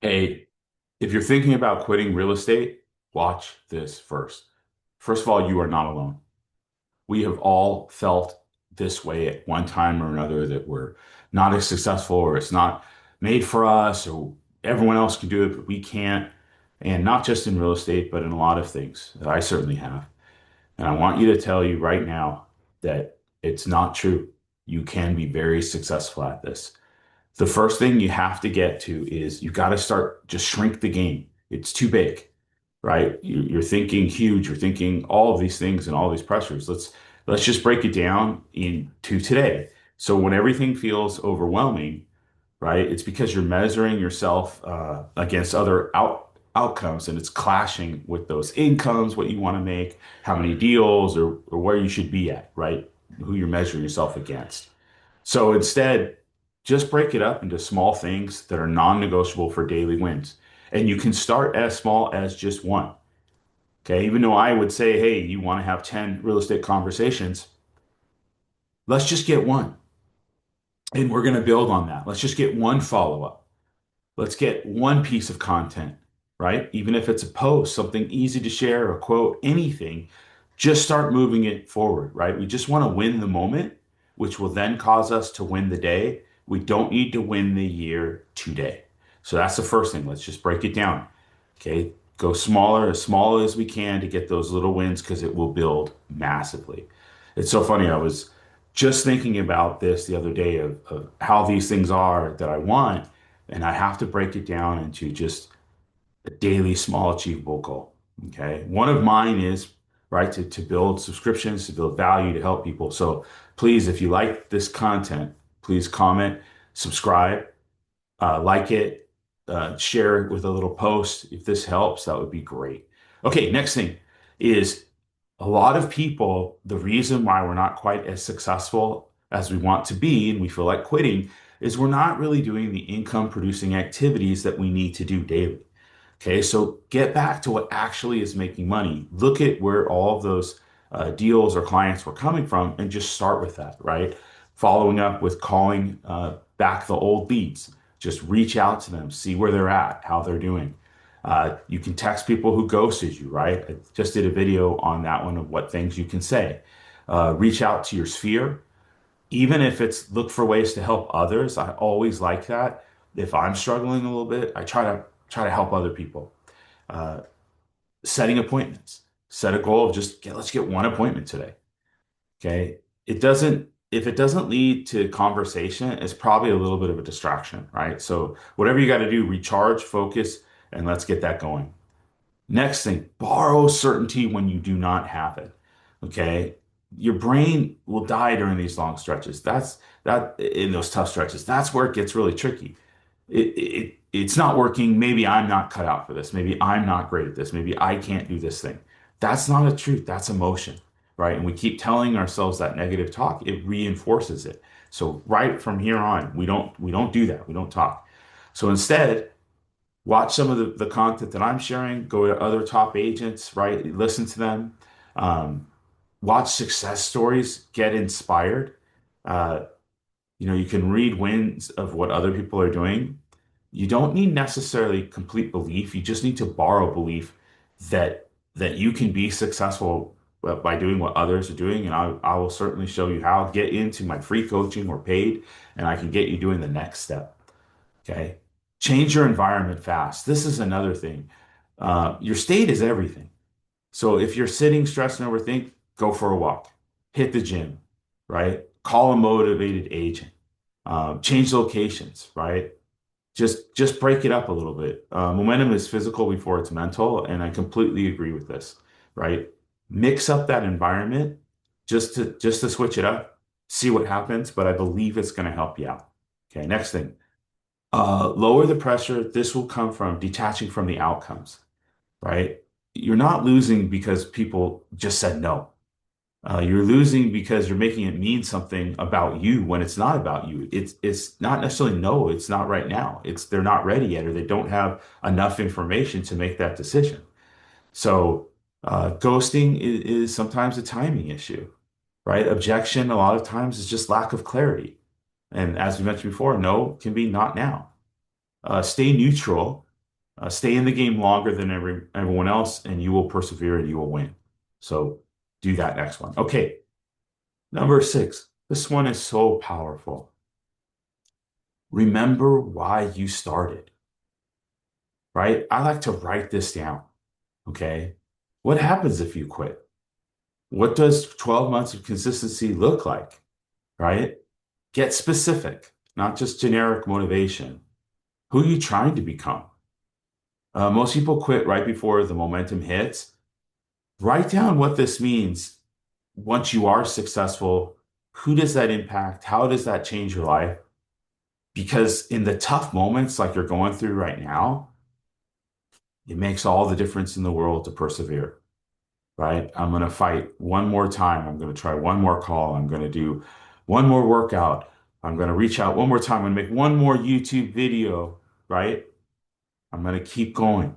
Hey, if you're thinking about quitting real estate, watch this first. First of all, you are not alone. We have all felt this way at one time or another that we're not as successful or it's not made for us or everyone else can do it, but we can't. And not just in real estate, but in a lot of things that I certainly have. And I want you to tell you right now that it's not true. You can be very successful at this. The first thing you have to get to is you got to start just shrink the game. It's too big, right? You're thinking huge. You're thinking all of these things and all these pressures. Let's just break it down into today. So when everything feels overwhelming, right? It's because you're measuring yourself against other outcomes, and it's clashing with those incomes, what you want to make, how many deals, or where you should be at, right? Who you're measuring yourself against. So instead, just break it up into small things that are non-negotiable for daily wins. And you can start as small as just one. Okay. Even though I would say, hey, you want to have 10 real estate conversations, let's just get one. And we're going to build on that. Let's just get one follow-up. Let's get one piece of content, right? Even if it's a post, something easy to share, a quote, anything, just start moving it forward, right? We just want to win the moment, which will then cause us to win the day. We don't need to win the year today. So that's the first thing. Let's just break it down. Okay. Go smaller, as small as we can to get those little wins because it will build massively. It's so funny. I was just thinking about this the other day of how these things are that I want, and I have to break it down into just a daily small achievable goal. Okay. One of mine is, right, to build subscriptions, to build value, to help people. So please, if you like this content, please comment, subscribe, like it, share it with a little post. If this helps, that would be great. Okay, next thing is a lot of people, the reason why we're not quite as successful as we want to be and we feel like quitting is we're not really doing the income producing activities that we need to do daily. Okay, so get back to what actually is making money. Look at where all of those deals or clients were coming from and just start with that, right? Following up with calling back the old leads. Just reach out to them, see where they're at, how they're doing. You can text people who ghosted you, right? I just did a video on that one of what things you can say. Reach out to your sphere, even if it's look for ways to help others. I always like that. If I'm struggling a little bit, I try to help other people. Uh, Setting appointments. Set a goal of just let's get one appointment today. Okay. If it doesn't lead to conversation, it's probably a little bit of a distraction, right? So whatever you got to do, recharge, focus, and let's get that going. Next thing, borrow certainty when you do not have it. Okay. Your brain will die during these long stretches. That's that in those tough stretches. That's where it gets really tricky. It's not working. Maybe I'm not cut out for this. Maybe I'm not great at this. Maybe I can't do this thing. That's not a truth. That's emotion, right? And we keep telling ourselves that negative talk. It reinforces it. So right from here on, we don't do that. We don't talk. So instead, watch some of the content that I'm sharing, go to other top agents, right? Listen to them, um, watch success stories, get inspired. Uh, you can read wins of what other people are doing. You don't need necessarily complete belief. You just need to borrow belief that you can be successful by doing what others are doing. And I will certainly show you how. Get into my free coaching or paid, and I can get you doing the next step. Okay. Change your environment fast. This is another thing. Your state is everything. So if you're sitting, stressed, and overthink, go for a walk, hit the gym, right? Call a motivated agent, change locations, right? Just break it up a little bit. Momentum is physical before it's mental, and I completely agree with this, right? Mix up that environment just to switch it up, see what happens, but I believe it's going to help you out. Okay, next thing. Lower the pressure. This will come from detaching from the outcomes, right? You're not losing because people just said no. You're losing because you're making it mean something about you when it's not about you. It's not necessarily no, it's not right now. It's they're not ready yet, or they don't have enough information to make that decision. So ghosting is sometimes a timing issue, right? Objection a lot of times is just lack of clarity. And as we mentioned before, no can be not now. Stay neutral. Stay in the game longer than everyone else, and you will persevere and you will win. So do that next one. Okay, number six. This one is so powerful. Remember why you started, right? I like to write this down. Okay. What happens if you quit? What does 12 months of consistency look like, right? Get specific, not just generic motivation. Who are you trying to become? Most people quit right before the momentum hits. Write down what this means once you are successful. Who does that impact? How does that change your life? Because in the tough moments like you're going through right now, it makes all the difference in the world to persevere, right? I'm going to fight one more time. I'm going to try one more call. I'm going to do one more workout. I'm going to reach out one more time. I'm going to make one more YouTube video, right? I'm going to keep going.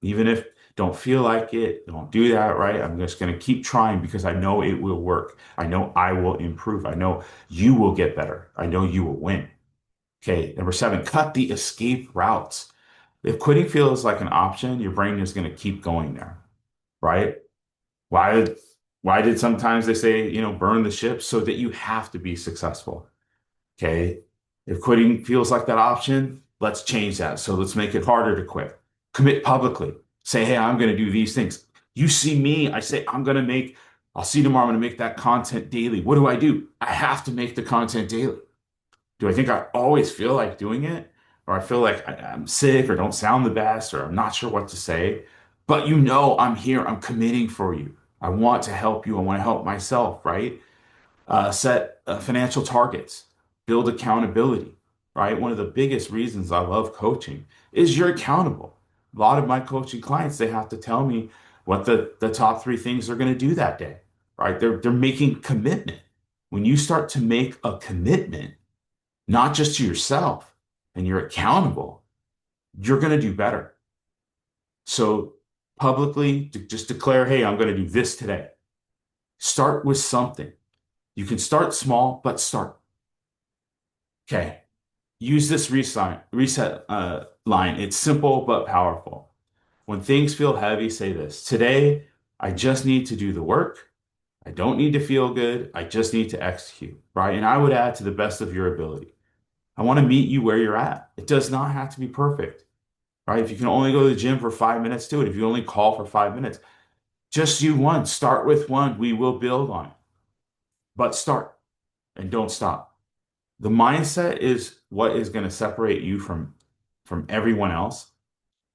Even if don't feel like it, don't do that, right? I'm just going to keep trying because I know it will work. I know I will improve. I know you will get better. I know you will win. Okay, number seven, cut the escape routes. If quitting feels like an option, your brain is going to keep going there, right? Why, why did sometimes they say, burn the ship so that you have to be successful? Okay. If quitting feels like that option, let's change that. So let's make it harder to quit. Commit publicly. Say, hey, I'm going to do these things. You see me, I say, I'll see you tomorrow. I'm going to make that content daily. What do? I have to make the content daily. Do I think I always feel like doing it? Or I feel like I'm sick or don't sound the best or I'm not sure what to say? But I'm here. I'm committing for you. I want to help you. I want to help myself, right? Set financial targets, build accountability, right? One of the biggest reasons I love coaching is you're accountable. A lot of my coaching clients, they have to tell me what the top three things they're going to do that day, right? They're making commitment. When you start to make a commitment, not just to yourself, and you're accountable, you're going to do better. So publicly, just declare, hey, I'm going to do this today. Start with something. You can start small, but start. Okay. Use this reset line. It's simple but powerful. When things feel heavy, say this. Today, I just need to do the work. I don't need to feel good. I just need to execute, right? And I would add to the best of your ability. I want to meet you where you're at. It does not have to be perfect, right? If you can only go to the gym for 5 minutes, do it. If you only call for 5 minutes, just do one. Start with one. We will build on it, but start and don't stop. The mindset is what is going to separate you from everyone else.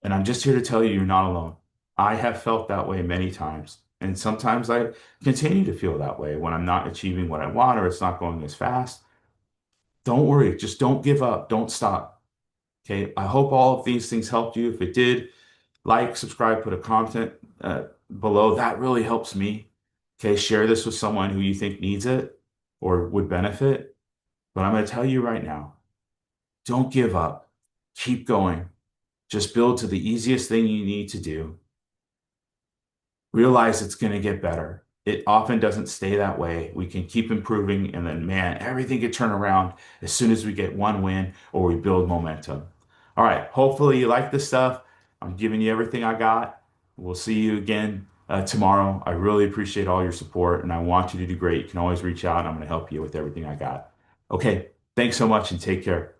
And I'm just here to tell you, you're not alone. I have felt that way many times. And sometimes I continue to feel that way when I'm not achieving what I want or it's not going as fast. Don't worry. Just don't give up. Don't stop. Okay. I hope all of these things helped you. If it did, like, subscribe, put a comment below. That really helps me. Okay. Share this with someone who you think needs it or would benefit. But I'm going to tell you right now, don't give up. Keep going. Just build to the easiest thing you need to do. Realize it's going to get better. It often doesn't stay that way. We can keep improving, and then, man, everything can turn around as soon as we get one win or we build momentum. All right. Hopefully, you like this stuff. I'm giving you everything I got. We'll see you again tomorrow. I really appreciate all your support, and I want you to do great. You can always reach out, and I'm going to help you with everything I got. Okay. Thanks so much, and take care.